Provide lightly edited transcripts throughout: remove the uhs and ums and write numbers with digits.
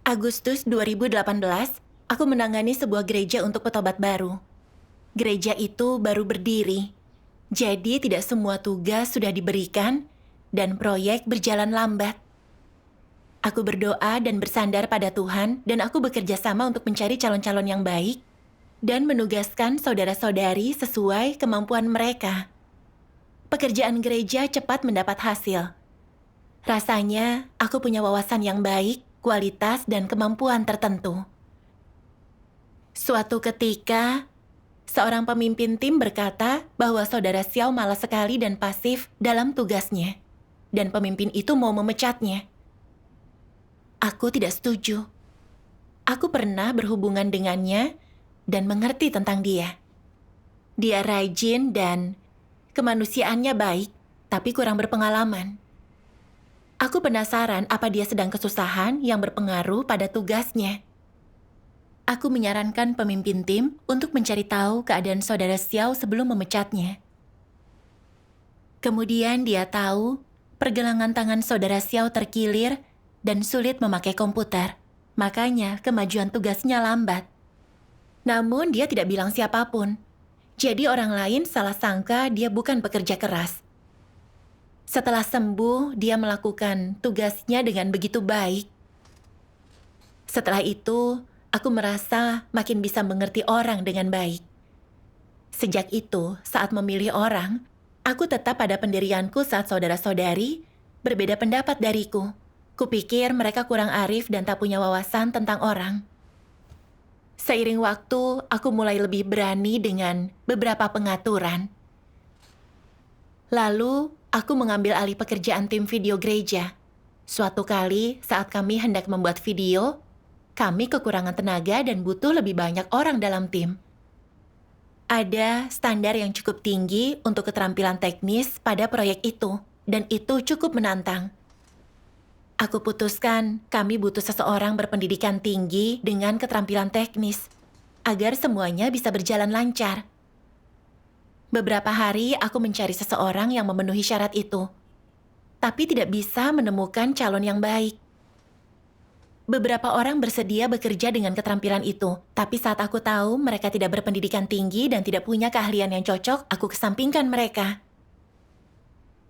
Agustus 2018, aku menangani sebuah gereja untuk petobat baru. Gereja itu baru berdiri, jadi tidak semua tugas sudah diberikan dan proyek berjalan lambat. Aku berdoa dan bersandar pada Tuhan dan aku bekerja sama untuk mencari calon-calon yang baik dan menugaskan saudara-saudari sesuai kemampuan mereka. Pekerjaan gereja cepat mendapat hasil. Rasanya aku punya wawasan yang baik, kualitas, dan kemampuan tertentu. Suatu ketika, seorang pemimpin tim berkata bahwa saudara Xiao malas sekali dan pasif dalam tugasnya, dan pemimpin itu mau memecatnya. Aku tidak setuju. Aku pernah berhubungan dengannya dan mengerti tentang dia. Dia rajin dan kemanusiaannya baik, tapi kurang berpengalaman. Aku penasaran apa dia sedang kesusahan yang berpengaruh pada tugasnya. Aku menyarankan pemimpin tim untuk mencari tahu keadaan saudara Xiao sebelum memecatnya. Kemudian dia tahu pergelangan tangan saudara Xiao terkilir dan sulit memakai komputer. Makanya kemajuan tugasnya lambat. Namun dia tidak bilang siapapun. Jadi orang lain salah sangka dia bukan pekerja keras. Setelah sembuh, dia melakukan tugasnya dengan begitu baik. Setelah itu, aku merasa makin bisa mengerti orang dengan baik. Sejak itu, saat memilih orang, aku tetap pada pendirianku saat saudara-saudari berbeda pendapat dariku. Kupikir mereka kurang arif dan tak punya wawasan tentang orang. Seiring waktu, aku mulai lebih berani dengan beberapa pengaturan. Lalu, aku mengambil alih pekerjaan tim video gereja. Suatu kali, saat kami hendak membuat video, kami kekurangan tenaga dan butuh lebih banyak orang dalam tim. Ada standar yang cukup tinggi untuk keterampilan teknis pada proyek itu, dan itu cukup menantang. Aku putuskan kami butuh seseorang berpendidikan tinggi dengan keterampilan teknis, agar semuanya bisa berjalan lancar. Beberapa hari aku mencari seseorang yang memenuhi syarat itu, tapi tidak bisa menemukan calon yang baik. Beberapa orang bersedia bekerja dengan keterampilan itu, tapi saat aku tahu mereka tidak berpendidikan tinggi dan tidak punya keahlian yang cocok, aku kesampingkan mereka.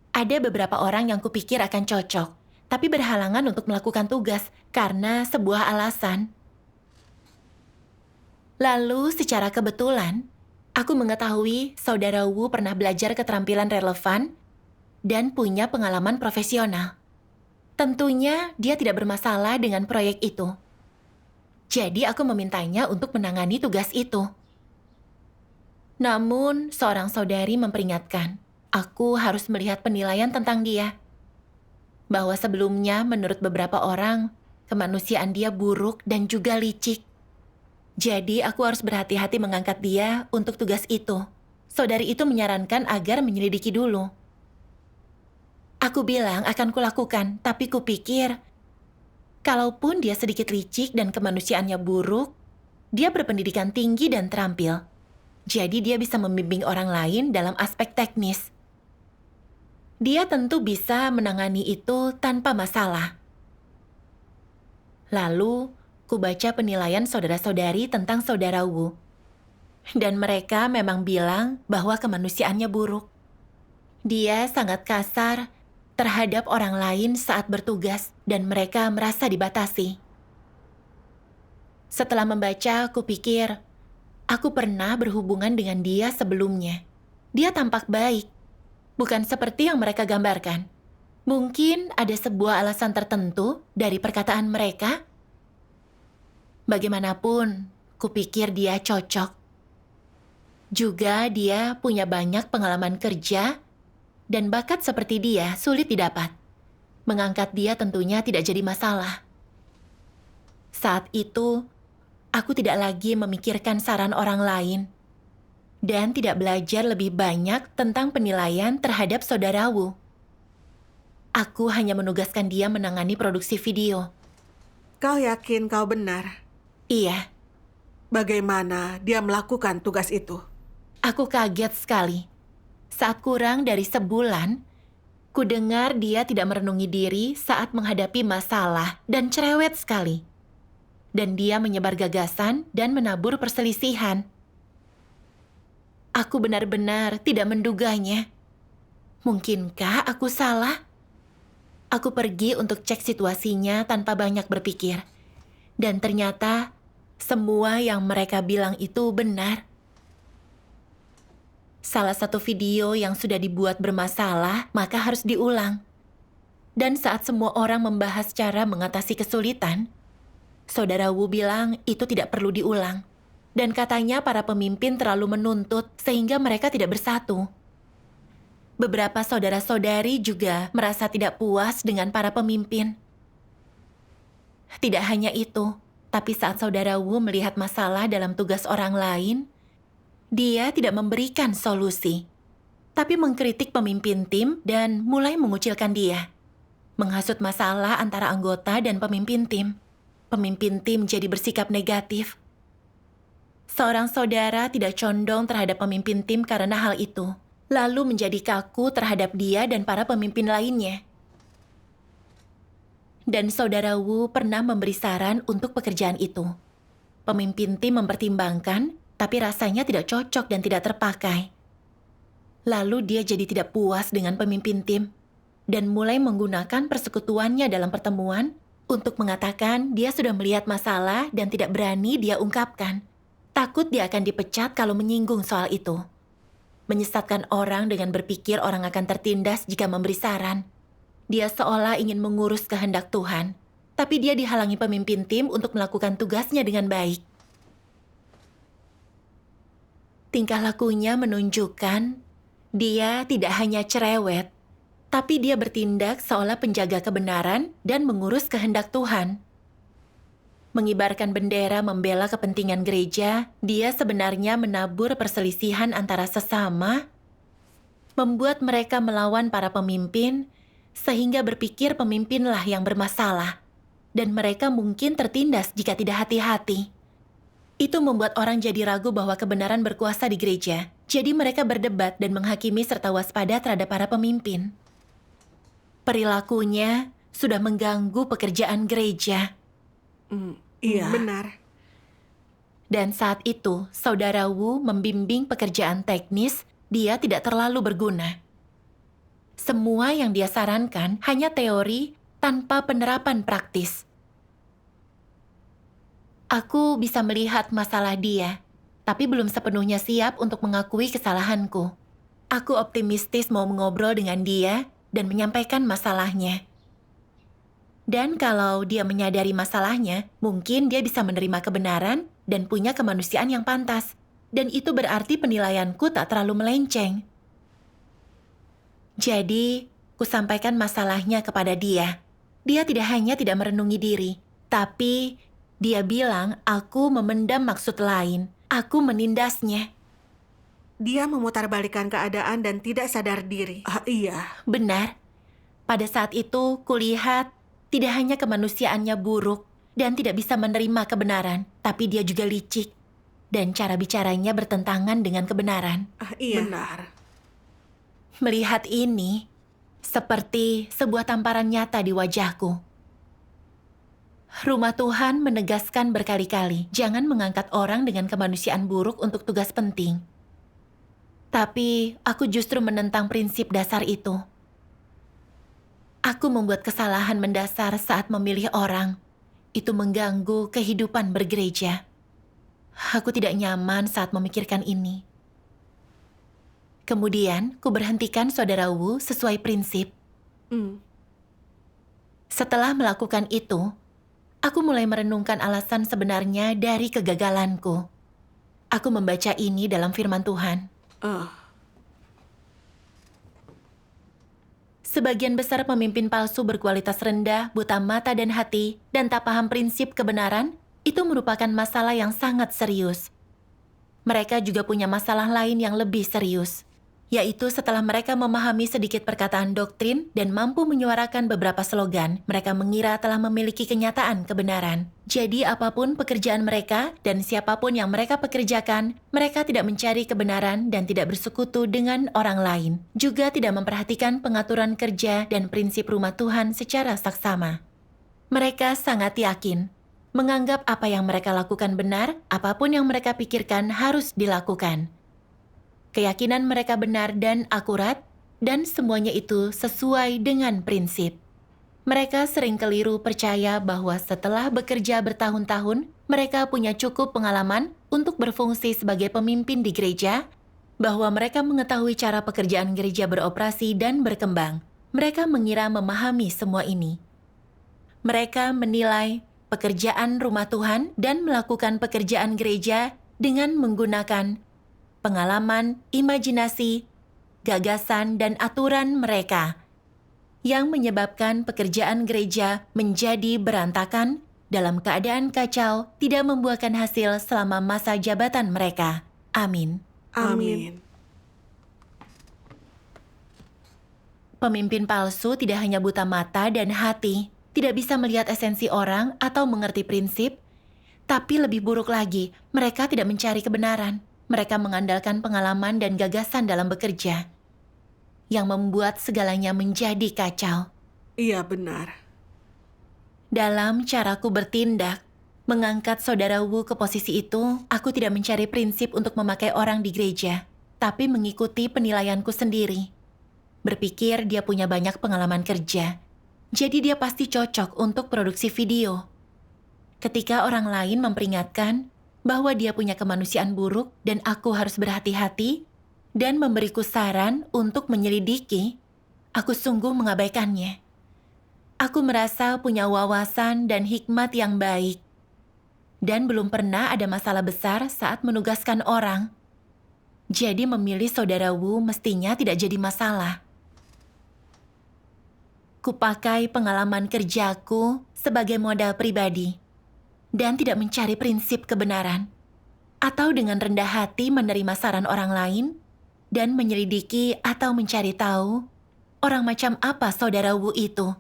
Ada beberapa orang yang kupikir akan cocok, tapi berhalangan untuk melakukan tugas karena sebuah alasan. Lalu secara kebetulan, aku mengetahui saudara Wu pernah belajar keterampilan relevan dan punya pengalaman profesional. Tentunya dia tidak bermasalah dengan proyek itu. Jadi aku memintanya untuk menangani tugas itu. Namun, seorang saudari memperingatkan, aku harus melihat penilaian tentang dia. Bahwa sebelumnya menurut beberapa orang, kemanusiaan dia buruk dan juga licik. Jadi aku harus berhati-hati mengangkat dia untuk tugas itu. Saudari itu menyarankan agar menyelidiki dulu. Aku bilang akan kulakukan, tapi kupikir, kalaupun dia sedikit licik dan kemanusiaannya buruk, dia berpendidikan tinggi dan terampil. Jadi dia bisa membimbing orang lain dalam aspek teknis. Dia tentu bisa menangani itu tanpa masalah. Lalu, ku baca penilaian saudara-saudari tentang saudara Wu. Dan mereka memang bilang bahwa kemanusiaannya buruk. Dia sangat kasar terhadap orang lain saat bertugas dan mereka merasa dibatasi. Setelah membaca, aku pikir, aku pernah berhubungan dengan dia sebelumnya. Dia tampak baik, bukan seperti yang mereka gambarkan. Mungkin ada sebuah alasan tertentu dari perkataan mereka. Bagaimanapun, kupikir dia cocok. Juga dia punya banyak pengalaman kerja dan bakat seperti dia sulit didapat. Mengangkat dia tentunya tidak jadi masalah. Saat itu, aku tidak lagi memikirkan saran orang lain dan tidak belajar lebih banyak tentang penilaian terhadap saudara Wu. Aku hanya menugaskan dia menangani produksi video. Kau yakin kau benar? Iya, Bagaimana dia melakukan tugas itu? aku kaget sekali. Saat kurang dari sebulan, ku dengar dia tidak merenungi diri saat menghadapi masalah dan cerewet sekali. dan dia menyebar gagasan dan menabur perselisihan. Aku benar-benar tidak menduganya. Mungkinkah aku salah? Aku pergi untuk cek situasinya tanpa banyak berpikir. Dan ternyata semua yang mereka bilang itu benar. Salah satu video yang sudah dibuat bermasalah, maka harus diulang. Dan saat semua orang membahas cara mengatasi kesulitan, Saudara Wu bilang itu tidak perlu diulang. Dan katanya para pemimpin terlalu menuntut sehingga mereka tidak bersatu. Beberapa saudara-saudari juga merasa tidak puas dengan para pemimpin. Tidak hanya itu, tapi saat Saudara Wu melihat masalah dalam tugas orang lain, dia tidak memberikan solusi, tapi mengkritik pemimpin tim dan mulai mengucilkan dia. Menghasut masalah antara anggota dan pemimpin tim. Pemimpin tim jadi bersikap negatif. Seorang saudara tidak condong terhadap pemimpin tim karena hal itu, lalu menjadi kaku terhadap dia dan para pemimpin lainnya. Dan Saudara Wu pernah memberi saran untuk pekerjaan itu. Pemimpin tim mempertimbangkan, tapi rasanya tidak cocok dan tidak terpakai. Lalu dia jadi tidak puas dengan pemimpin tim, dan mulai menggunakan persekutuannya dalam pertemuan untuk mengatakan dia sudah melihat masalah dan tidak berani dia ungkapkan. Takut dia akan dipecat kalau menyinggung soal itu. Menyesatkan orang dengan berpikir orang akan tertindas jika memberi saran. Dia seolah ingin mengurus kehendak Tuhan, tapi dia dihalangi pemimpin tim untuk melakukan tugasnya dengan baik. Tingkah lakunya menunjukkan dia tidak hanya cerewet, tapi dia bertindak seolah penjaga kebenaran dan mengurus kehendak Tuhan. Mengibarkan bendera membela kepentingan gereja, dia sebenarnya menabur perselisihan antara sesama, membuat mereka melawan para pemimpin, sehingga berpikir pemimpinlah yang bermasalah, dan mereka mungkin tertindas jika tidak hati-hati. Itu membuat orang jadi ragu bahwa kebenaran berkuasa di gereja, jadi mereka berdebat dan menghakimi serta waspada terhadap para pemimpin. Perilakunya sudah mengganggu pekerjaan gereja. Iya. Benar. Dan saat itu, Saudara Wu membimbing pekerjaan teknis, dia tidak terlalu berguna. Semua yang dia sarankan hanya teori tanpa penerapan praktis. Aku bisa melihat masalah dia, tapi belum sepenuhnya siap untuk mengakui kesalahanku. Aku optimistis mau mengobrol dengan dia dan menyampaikan masalahnya. Dan kalau dia menyadari masalahnya, mungkin dia bisa menerima kebenaran dan punya kemanusiaan yang pantas. Dan itu berarti penilaianku tak terlalu melenceng. Jadi, kusampaikan masalahnya kepada dia. Dia tidak hanya tidak merenungi diri, tapi dia bilang aku memendam maksud lain. Aku menindasnya. Dia memutarbalikkan keadaan dan tidak sadar diri. Iya. Benar. Pada saat itu, kulihat tidak hanya kemanusiaannya buruk dan tidak bisa menerima kebenaran, tapi dia juga licik. Dan cara bicaranya bertentangan dengan kebenaran. Iya. Benar. Melihat ini, seperti sebuah tamparan nyata di wajahku. Rumah Tuhan menegaskan berkali-kali, jangan mengangkat orang dengan kemanusiaan buruk untuk tugas penting. Tapi aku justru menentang prinsip dasar itu. Aku membuat kesalahan mendasar saat memilih orang. Itu mengganggu kehidupan bergereja. Aku tidak nyaman saat memikirkan ini. Kemudian, ku berhentikan Saudara Wu sesuai prinsip. Setelah melakukan itu, aku mulai merenungkan alasan sebenarnya dari kegagalanku. Aku membaca ini dalam firman Tuhan. Sebagian besar pemimpin palsu berkualitas rendah, buta mata dan hati, dan tak paham prinsip kebenaran, itu merupakan masalah yang sangat serius. Mereka juga punya masalah lain yang lebih serius, yaitu setelah mereka memahami sedikit perkataan doktrin dan mampu menyuarakan beberapa slogan, mereka mengira telah memiliki kenyataan kebenaran. Jadi apapun pekerjaan mereka dan siapapun yang mereka pekerjakan, mereka tidak mencari kebenaran dan tidak bersekutu dengan orang lain. Juga tidak memperhatikan pengaturan kerja dan prinsip rumah Tuhan secara saksama. Mereka sangat yakin menganggap apa yang mereka lakukan benar, apapun yang mereka pikirkan harus dilakukan. Keyakinan mereka benar dan akurat, dan semuanya itu sesuai dengan prinsip. Mereka sering keliru percaya bahwa setelah bekerja bertahun-tahun, mereka punya cukup pengalaman untuk berfungsi sebagai pemimpin di gereja, bahwa mereka mengetahui cara pekerjaan gereja beroperasi dan berkembang. Mereka mengira memahami semua ini. Mereka menilai pekerjaan rumah Tuhan dan melakukan pekerjaan gereja dengan menggunakan pengalaman, imajinasi, gagasan, dan aturan mereka, yang menyebabkan pekerjaan gereja menjadi berantakan, dalam keadaan kacau, tidak membuahkan hasil selama masa jabatan mereka. Amin. Amin. Pemimpin palsu tidak hanya buta mata dan hati, tidak bisa melihat esensi orang atau mengerti prinsip, tapi lebih buruk lagi, mereka tidak mencari kebenaran. Mereka mengandalkan pengalaman dan gagasan dalam bekerja, yang membuat segalanya menjadi kacau. Iya, benar. Dalam caraku bertindak, mengangkat saudara Wu ke posisi itu, aku tidak mencari prinsip untuk memakai orang di gereja, tapi mengikuti penilaianku sendiri. Berpikir dia punya banyak pengalaman kerja, jadi dia pasti cocok untuk produksi video. Ketika orang lain memperingatkan bahwa dia punya kemanusiaan buruk dan aku harus berhati-hati dan memberiku saran untuk menyelidiki, aku sungguh mengabaikannya. Aku merasa punya wawasan dan hikmat yang baik, dan belum pernah ada masalah besar saat menugaskan orang. Jadi memilih saudara Wu mestinya tidak jadi masalah. Kupakai pengalaman kerjaku sebagai modal pribadi dan tidak mencari prinsip kebenaran, atau dengan rendah hati menerima saran orang lain dan menyelidiki atau mencari tahu orang macam apa saudara Wu itu.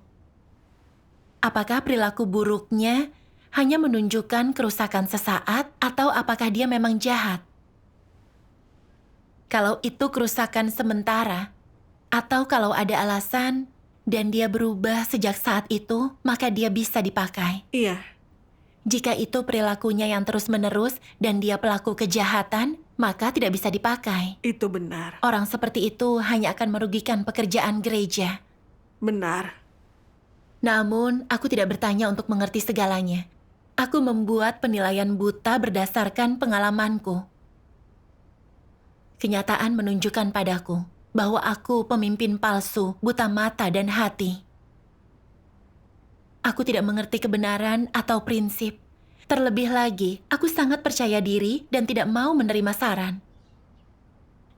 Apakah perilaku buruknya hanya menunjukkan kerusakan sesaat atau apakah dia memang jahat? Kalau itu kerusakan sementara, atau kalau ada alasan dan dia berubah sejak saat itu, maka dia bisa dipakai. Iya. Jika itu perilakunya yang terus-menerus dan dia pelaku kejahatan, maka tidak bisa dipakai. Itu benar. Orang seperti itu hanya akan merugikan pekerjaan gereja. Benar. Namun, aku tidak bertanya untuk mengerti segalanya. Aku membuat penilaian buta berdasarkan pengalamanku. Kenyataan menunjukkan padaku bahwa aku pemimpin palsu, buta mata dan hati. Aku tidak mengerti kebenaran atau prinsip. Terlebih lagi, aku sangat percaya diri dan tidak mau menerima saran.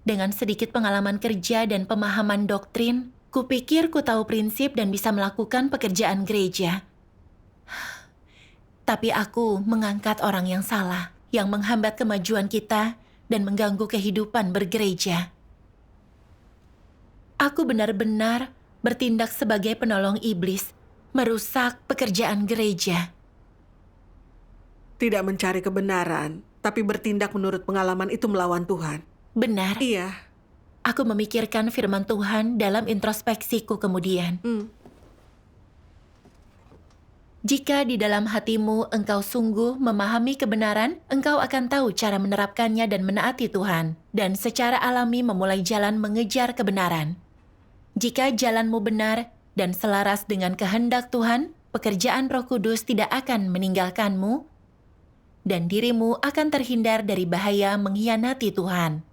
Dengan sedikit pengalaman kerja dan pemahaman doktrin, kupikir ku tahu prinsip dan bisa melakukan pekerjaan gereja. Tapi aku mengangkat orang yang salah, yang menghambat kemajuan kita dan mengganggu kehidupan bergereja. Aku benar-benar bertindak sebagai penolong iblis, merusak pekerjaan gereja. Tidak mencari kebenaran, tapi bertindak menurut pengalaman itu melawan Tuhan. Benar. Iya. Aku memikirkan firman Tuhan dalam introspeksiku kemudian. Jika di dalam hatimu engkau sungguh memahami kebenaran, engkau akan tahu cara menerapkannya dan menaati Tuhan, dan secara alami memulai jalan mengejar kebenaran. Jika jalanmu benar dan selaras dengan kehendak Tuhan, pekerjaan Roh Kudus tidak akan meninggalkanmu, dan dirimu akan terhindar dari bahaya mengkhianati Tuhan.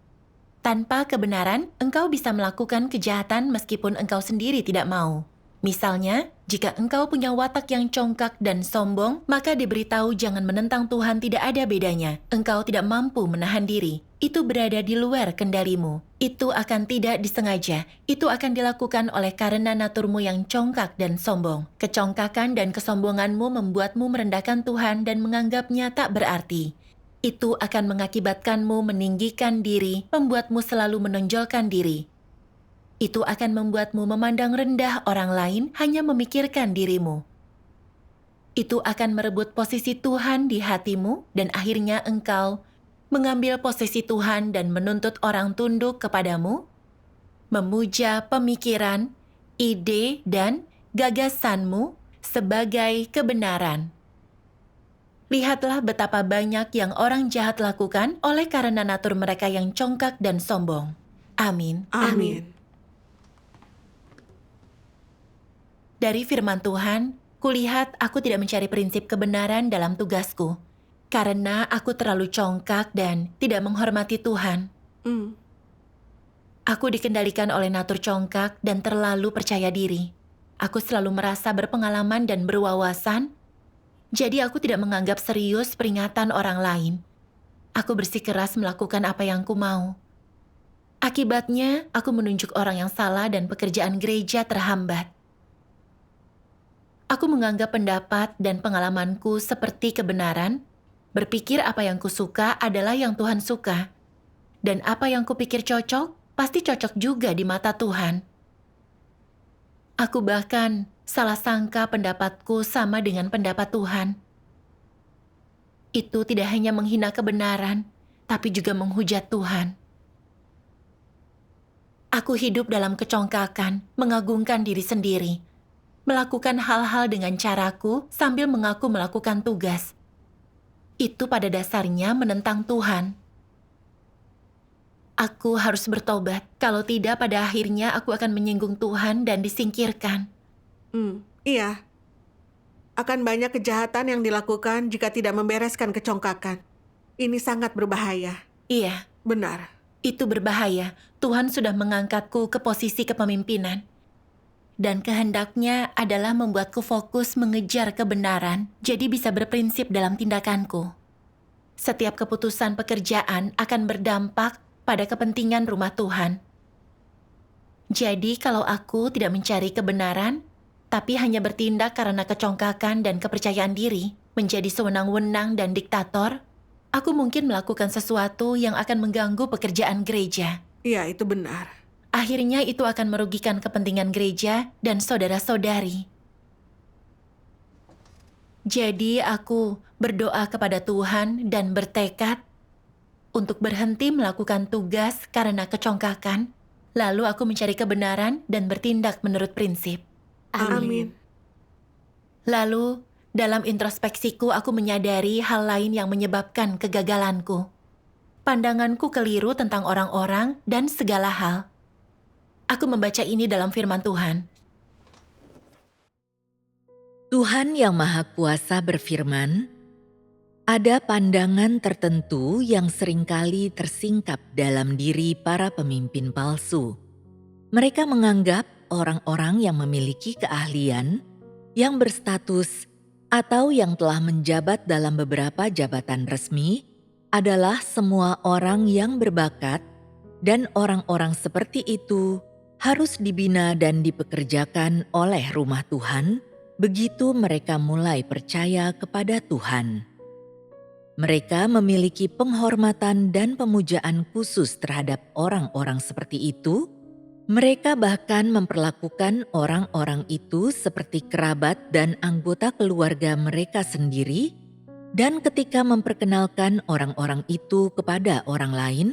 Tanpa kebenaran, engkau bisa melakukan kejahatan meskipun engkau sendiri tidak mau. Misalnya, jika engkau punya watak yang congkak dan sombong, maka diberitahu jangan menentang Tuhan tidak ada bedanya. Engkau tidak mampu menahan diri. Itu berada di luar kendalimu. Itu akan tidak disengaja. Itu akan dilakukan oleh karena naturmu yang congkak dan sombong. Kecongkakan dan kesombonganmu membuatmu merendahkan Tuhan dan menganggapnya tak berarti. Itu akan mengakibatkanmu meninggikan diri, membuatmu selalu menonjolkan diri. Itu akan membuatmu memandang rendah orang lain hanya memikirkan dirimu. Itu akan merebut posisi Tuhan di hatimu dan akhirnya engkau mengambil posisi Tuhan dan menuntut orang tunduk kepadamu, memuja pemikiran, ide, dan gagasanmu sebagai kebenaran. Lihatlah betapa banyak yang orang jahat lakukan oleh karena natur mereka yang congkak dan sombong. Amin. Amin. Dari firman Tuhan, kulihat aku tidak mencari prinsip kebenaran dalam tugasku, karena aku terlalu congkak dan tidak menghormati Tuhan. Hmm. Aku dikendalikan oleh natur congkak dan terlalu percaya diri. Aku selalu merasa berpengalaman dan berwawasan, jadi aku tidak menganggap serius peringatan orang lain. Aku bersikeras melakukan apa yang ku mau. Akibatnya, aku menunjuk orang yang salah dan pekerjaan gereja terhambat. Aku menganggap pendapat dan pengalamanku seperti kebenaran, berpikir apa yang kusuka adalah yang Tuhan suka, dan apa yang kupikir cocok, pasti cocok juga di mata Tuhan. Aku bahkan salah sangka pendapatku sama dengan pendapat Tuhan. Itu tidak hanya menghina kebenaran, tapi juga menghujat Tuhan. Aku hidup dalam kecongkakan, mengagungkan diri sendiri, melakukan hal-hal dengan caraku sambil mengaku melakukan tugas. Itu pada dasarnya menentang Tuhan. Aku harus bertobat, kalau tidak pada akhirnya aku akan menyinggung Tuhan dan disingkirkan. Iya. Akan banyak kejahatan yang dilakukan jika tidak membereskan kecongkakan. Ini sangat berbahaya. Iya, Benar. itu berbahaya. Tuhan sudah mengangkatku ke posisi kepemimpinan. Dan kehendaknya adalah membuatku fokus mengejar kebenaran, jadi bisa berprinsip dalam tindakanku. Setiap keputusan pekerjaan akan berdampak pada kepentingan rumah Tuhan. Jadi kalau aku tidak mencari kebenaran, tapi hanya bertindak karena kecongkakan dan kepercayaan diri, menjadi sewenang-wenang dan diktator, aku mungkin melakukan sesuatu yang akan mengganggu pekerjaan gereja. Iya, itu benar. Akhirnya itu akan merugikan kepentingan gereja dan saudara-saudari. Jadi aku berdoa kepada Tuhan dan bertekad untuk berhenti melakukan tugas karena kecongkakan, lalu aku mencari kebenaran dan bertindak menurut prinsip. Amin. Lalu, dalam introspeksiku aku menyadari hal lain yang menyebabkan kegagalanku. Pandanganku keliru tentang orang-orang dan segala hal. Aku membaca ini dalam firman Tuhan. Tuhan Yang Maha Kuasa berfirman, ada pandangan tertentu yang seringkali tersingkap dalam diri para pemimpin palsu. Mereka menganggap orang-orang yang memiliki keahlian, yang berstatus, atau yang telah menjabat dalam beberapa jabatan resmi adalah semua orang yang berbakat, dan orang-orang seperti itu harus dibina dan dipekerjakan oleh rumah Tuhan begitu mereka mulai percaya kepada Tuhan. Mereka memiliki penghormatan dan pemujaan khusus terhadap orang-orang seperti itu. Mereka bahkan memperlakukan orang-orang itu seperti kerabat dan anggota keluarga mereka sendiri, dan ketika memperkenalkan orang-orang itu kepada orang lain,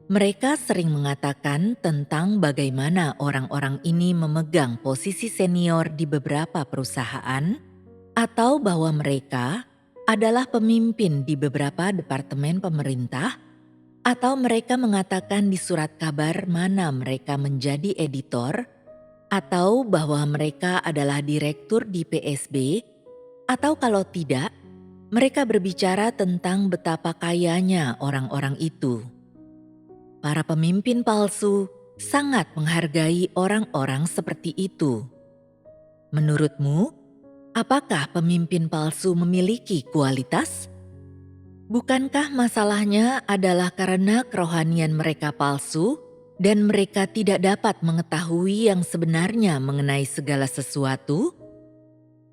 mereka sering mengatakan tentang bagaimana orang-orang ini memegang posisi senior di beberapa perusahaan, atau bahwa mereka adalah pemimpin di beberapa departemen pemerintah, atau mereka mengatakan di surat kabar mana mereka menjadi editor, atau bahwa mereka adalah direktur di PSB, atau kalau tidak, mereka berbicara tentang betapa kayanya orang-orang itu. Para pemimpin palsu sangat menghargai orang-orang seperti itu. Menurutmu, apakah pemimpin palsu memiliki kualitas? Bukankah masalahnya adalah karena kerohanian mereka palsu dan mereka tidak dapat mengetahui yang sebenarnya mengenai segala sesuatu?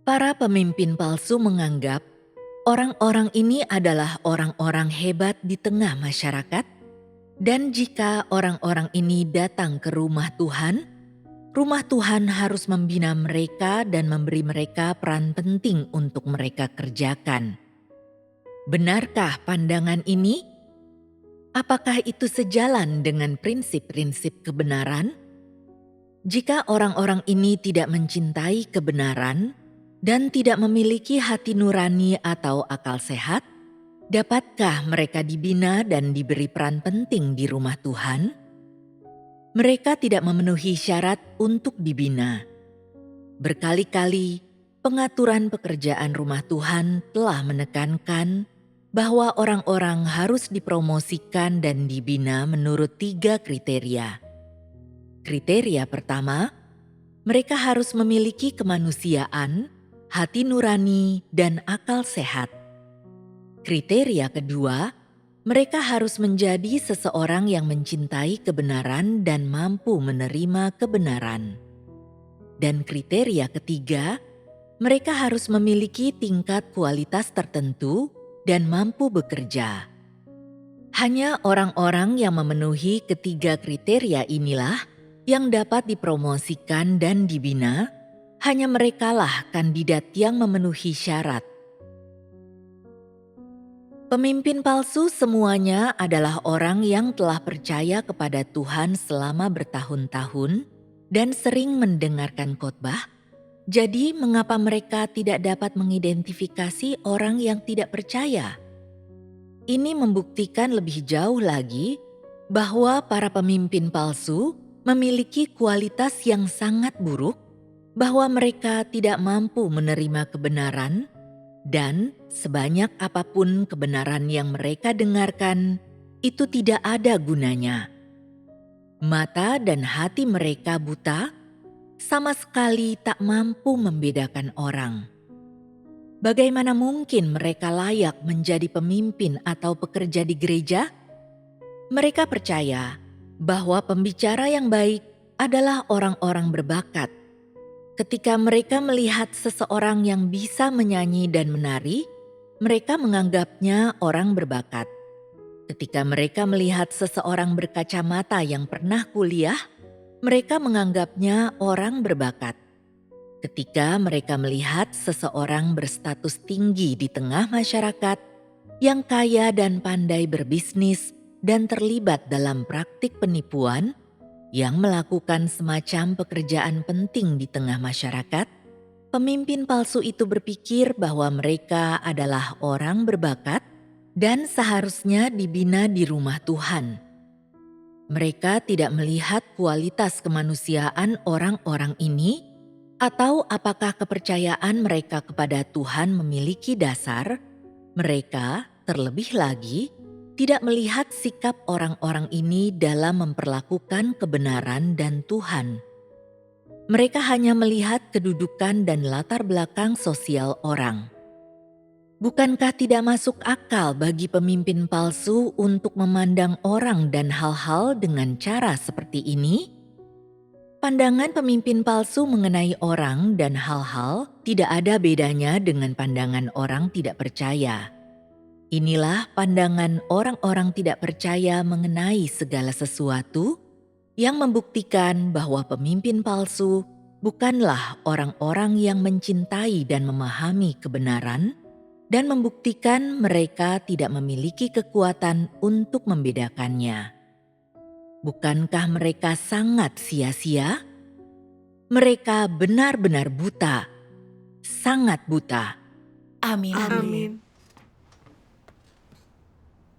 Para pemimpin palsu menganggap orang-orang ini adalah orang-orang hebat di tengah masyarakat, dan jika orang-orang ini datang ke rumah Tuhan harus membina mereka dan memberi mereka peran penting untuk mereka kerjakan. Benarkah pandangan ini? Apakah itu sejalan dengan prinsip-prinsip kebenaran? Jika orang-orang ini tidak mencintai kebenaran dan tidak memiliki hati nurani atau akal sehat, dapatkah mereka dibina dan diberi peran penting di rumah Tuhan? Mereka tidak memenuhi syarat untuk dibina. Berkali-kali, pengaturan pekerjaan rumah Tuhan telah menekankan bahwa orang-orang harus dipromosikan dan dibina menurut 3 kriteria. Kriteria pertama, mereka harus memiliki kemanusiaan, hati nurani, dan akal sehat. Kriteria kedua, mereka harus menjadi seseorang yang mencintai kebenaran dan mampu menerima kebenaran. Dan kriteria ketiga, mereka harus memiliki tingkat kualitas tertentu dan mampu bekerja. Hanya orang-orang yang memenuhi ketiga kriteria inilah yang dapat dipromosikan dan dibina. Hanya merekalah kandidat yang memenuhi syarat. Pemimpin palsu semuanya adalah orang yang telah percaya kepada Tuhan selama bertahun-tahun dan sering mendengarkan khotbah. Jadi mengapa mereka tidak dapat mengidentifikasi orang yang tidak percaya? Ini membuktikan lebih jauh lagi bahwa para pemimpin palsu memiliki kualitas yang sangat buruk, bahwa mereka tidak mampu menerima kebenaran, dan sebanyak apapun kebenaran yang mereka dengarkan, itu tidak ada gunanya. Mata dan hati mereka buta, sama sekali tak mampu membedakan orang. Bagaimana mungkin mereka layak menjadi pemimpin atau pekerja di gereja? Mereka percaya bahwa pembicara yang baik adalah orang-orang berbakat. Ketika mereka melihat seseorang yang bisa menyanyi dan menari, mereka menganggapnya orang berbakat. Ketika mereka melihat seseorang berkacamata yang pernah kuliah, mereka menganggapnya orang berbakat. Ketika mereka melihat seseorang berstatus tinggi di tengah masyarakat, yang kaya dan pandai berbisnis dan terlibat dalam praktik penipuan, yang melakukan semacam pekerjaan penting di tengah masyarakat, pemimpin palsu itu berpikir bahwa mereka adalah orang berbakat dan seharusnya dibina di rumah Tuhan. Mereka tidak melihat kualitas kemanusiaan orang-orang ini atau apakah kepercayaan mereka kepada Tuhan memiliki dasar. Mereka, terlebih lagi, tidak melihat sikap orang-orang ini dalam memperlakukan kebenaran dan Tuhan. Mereka hanya melihat kedudukan dan latar belakang sosial orang. Bukankah tidak masuk akal bagi pemimpin palsu untuk memandang orang dan hal-hal dengan cara seperti ini? Pandangan pemimpin palsu mengenai orang dan hal-hal tidak ada bedanya dengan pandangan orang tidak percaya. Inilah pandangan orang-orang tidak percaya mengenai segala sesuatu yang membuktikan bahwa pemimpin palsu bukanlah orang-orang yang mencintai dan memahami kebenaran, dan membuktikan mereka tidak memiliki kekuatan untuk membedakannya. Bukankah mereka sangat sia-sia? Mereka benar-benar buta, sangat buta. Amin. Amin.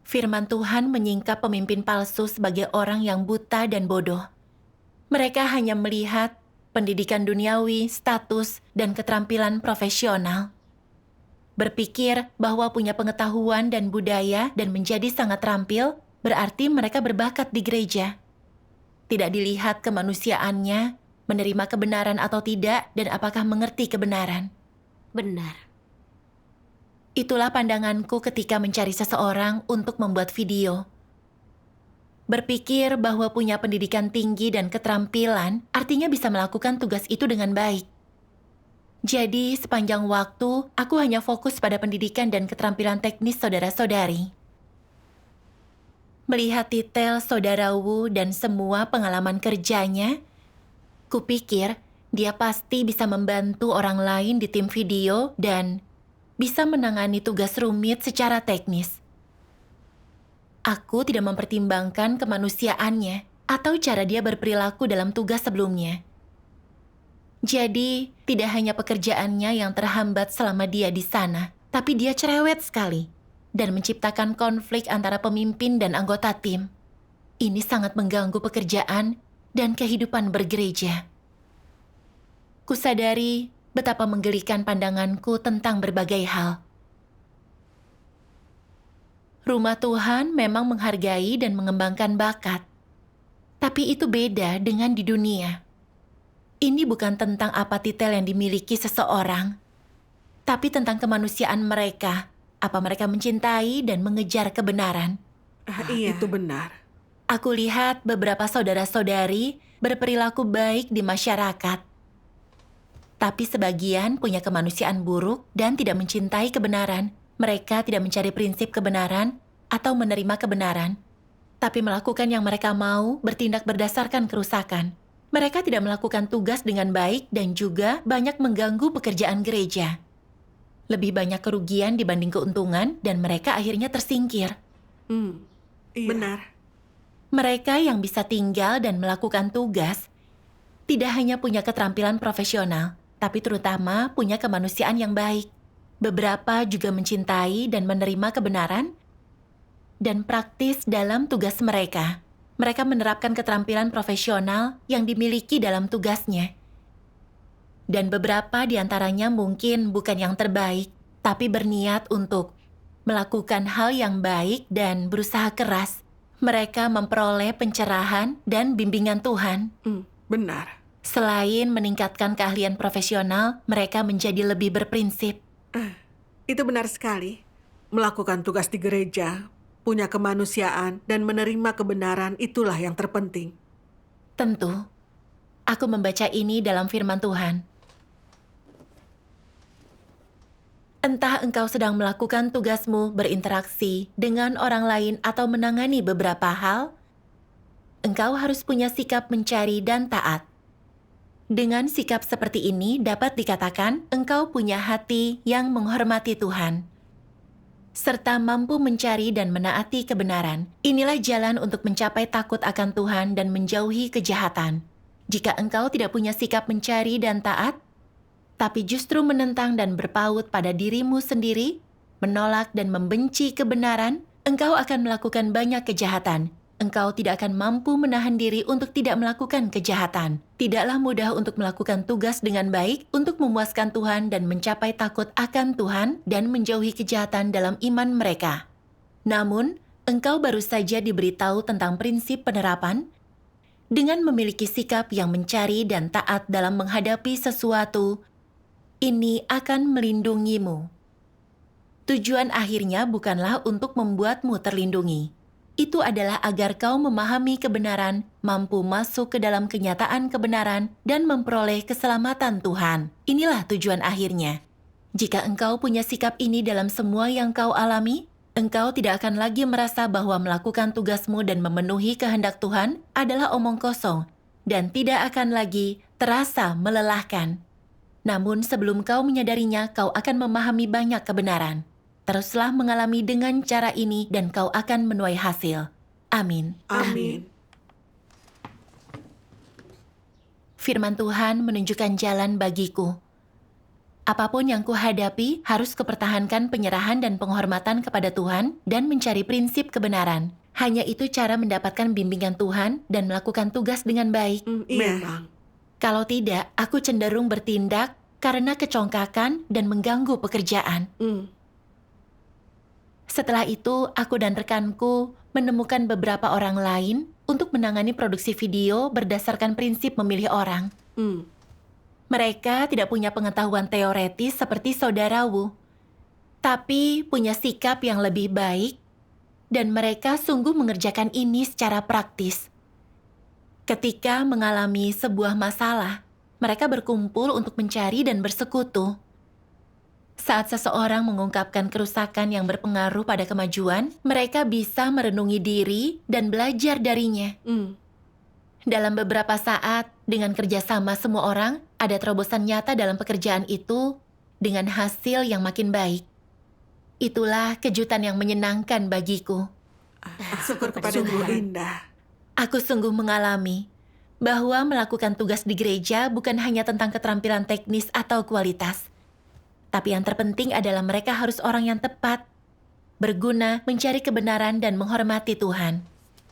Firman Tuhan menyingkap pemimpin palsu sebagai orang yang buta dan bodoh. Mereka hanya melihat pendidikan duniawi, status, dan keterampilan profesional. Berpikir bahwa punya pengetahuan dan budaya dan menjadi sangat terampil, berarti mereka berbakat di gereja. Tidak dilihat kemanusiaannya, menerima kebenaran atau tidak, dan apakah mengerti kebenaran. Benar. Itulah pandanganku ketika mencari seseorang untuk membuat video. Berpikir bahwa punya pendidikan tinggi dan keterampilan artinya bisa melakukan tugas itu dengan baik. Jadi sepanjang waktu aku hanya fokus pada pendidikan dan keterampilan teknis saudara-saudari. Melihat detail saudara Wu dan semua pengalaman kerjanya, kupikir dia pasti bisa membantu orang lain di tim video dan bisa menangani tugas rumit secara teknis. Aku tidak mempertimbangkan kemanusiaannya atau cara dia berperilaku dalam tugas sebelumnya. Jadi, tidak hanya pekerjaannya yang terhambat selama dia di sana, tapi dia cerewet sekali dan menciptakan konflik antara pemimpin dan anggota tim. Ini sangat mengganggu pekerjaan dan kehidupan bergereja. Kusadari betapa menggelikan pandanganku tentang berbagai hal. Rumah Tuhan memang menghargai dan mengembangkan bakat, tapi itu beda dengan di dunia. Ini bukan tentang apa titel yang dimiliki seseorang, tapi tentang kemanusiaan mereka, apa mereka mencintai dan mengejar kebenaran. Iya. Itu benar. Aku lihat beberapa saudara-saudari berperilaku baik di masyarakat, tapi sebagian punya kemanusiaan buruk dan tidak mencintai kebenaran. Mereka tidak mencari prinsip kebenaran atau menerima kebenaran, tapi melakukan yang mereka mau, bertindak berdasarkan kerusakan. Mereka tidak melakukan tugas dengan baik dan juga banyak mengganggu pekerjaan gereja. Lebih banyak kerugian dibanding keuntungan dan mereka akhirnya tersingkir. Iya. Benar. Mereka yang bisa tinggal dan melakukan tugas tidak hanya punya keterampilan profesional, tapi terutama punya kemanusiaan yang baik. Beberapa juga mencintai dan menerima kebenaran dan praktis dalam tugas mereka. Mereka menerapkan keterampilan profesional yang dimiliki dalam tugasnya. Dan beberapa di antaranya mungkin bukan yang terbaik, tapi berniat untuk melakukan hal yang baik dan berusaha keras. Mereka memperoleh pencerahan dan bimbingan Tuhan. Benar. Selain meningkatkan keahlian profesional, mereka menjadi lebih berprinsip. Itu benar sekali. Melakukan tugas di gereja, punya kemanusiaan, dan menerima kebenaran itulah yang terpenting. Tentu, aku membaca ini dalam firman Tuhan. Entah engkau sedang melakukan tugasmu berinteraksi dengan orang lain atau menangani beberapa hal, engkau harus punya sikap mencari dan taat. Dengan sikap seperti ini dapat dikatakan engkau punya hati yang menghormati Tuhan, serta mampu mencari dan menaati kebenaran. Inilah jalan untuk mencapai takut akan Tuhan dan menjauhi kejahatan. Jika engkau tidak punya sikap mencari dan taat, tapi justru menentang dan berpaut pada dirimu sendiri, menolak dan membenci kebenaran, engkau akan melakukan banyak kejahatan. Engkau tidak akan mampu menahan diri untuk tidak melakukan kejahatan. Tidaklah mudah untuk melakukan tugas dengan baik untuk memuaskan Tuhan dan mencapai takut akan Tuhan dan menjauhi kejahatan dalam iman mereka. Namun, engkau baru saja diberitahu tentang prinsip penerapan dengan memiliki sikap yang mencari dan taat dalam menghadapi sesuatu. Ini akan melindungimu. Tujuan akhirnya bukanlah untuk membuatmu terlindungi. Itu adalah agar kau memahami kebenaran, mampu masuk ke dalam kenyataan kebenaran, dan memperoleh keselamatan Tuhan. Inilah tujuan akhirnya. Jika engkau punya sikap ini dalam semua yang kau alami, engkau tidak akan lagi merasa bahwa melakukan tugasmu dan memenuhi kehendak Tuhan adalah omong kosong, dan tidak akan lagi terasa melelahkan. Namun sebelum kau menyadarinya, kau akan memahami banyak kebenaran. Teruslah mengalami dengan cara ini dan kau akan menuai hasil. Amin. Amin. Firman Tuhan menunjukkan jalan bagiku. Apapun yang kuhadapi harus kupertahankan penyerahan dan penghormatan kepada Tuhan dan mencari prinsip kebenaran. Hanya itu cara mendapatkan bimbingan Tuhan dan melakukan tugas dengan baik. Iya. Memang. Kalau tidak, aku cenderung bertindak karena kecongkakan dan mengganggu pekerjaan. Setelah itu, aku dan rekanku menemukan beberapa orang lain untuk menangani produksi video berdasarkan prinsip memilih orang. Mereka tidak punya pengetahuan teoretis seperti saudara Wu, tapi punya sikap yang lebih baik, dan mereka sungguh mengerjakan ini secara praktis. Ketika mengalami sebuah masalah, mereka berkumpul untuk mencari dan bersekutu. Saat seseorang mengungkapkan kerusakan yang berpengaruh pada kemajuan, mereka bisa merenungi diri dan belajar darinya. Dalam beberapa saat, dengan kerjasama semua orang, ada terobosan nyata dalam pekerjaan itu dengan hasil yang makin baik. Itulah kejutan yang menyenangkan bagiku. Syukur kepada Tuhan. Indah. Aku sungguh mengalami bahwa melakukan tugas di gereja bukan hanya tentang keterampilan teknis atau kualitas. Tapi yang terpenting adalah mereka harus orang yang tepat, berguna, mencari kebenaran, dan menghormati Tuhan.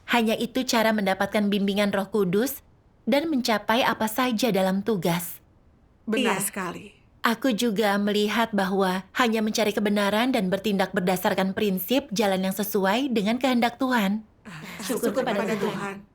Hanya itu cara mendapatkan bimbingan Roh Kudus dan mencapai apa saja dalam tugas. Benar Iya. sekali. Aku juga melihat bahwa hanya mencari kebenaran dan bertindak berdasarkan prinsip jalan yang sesuai dengan kehendak Tuhan. Syukur kepada Tuhan.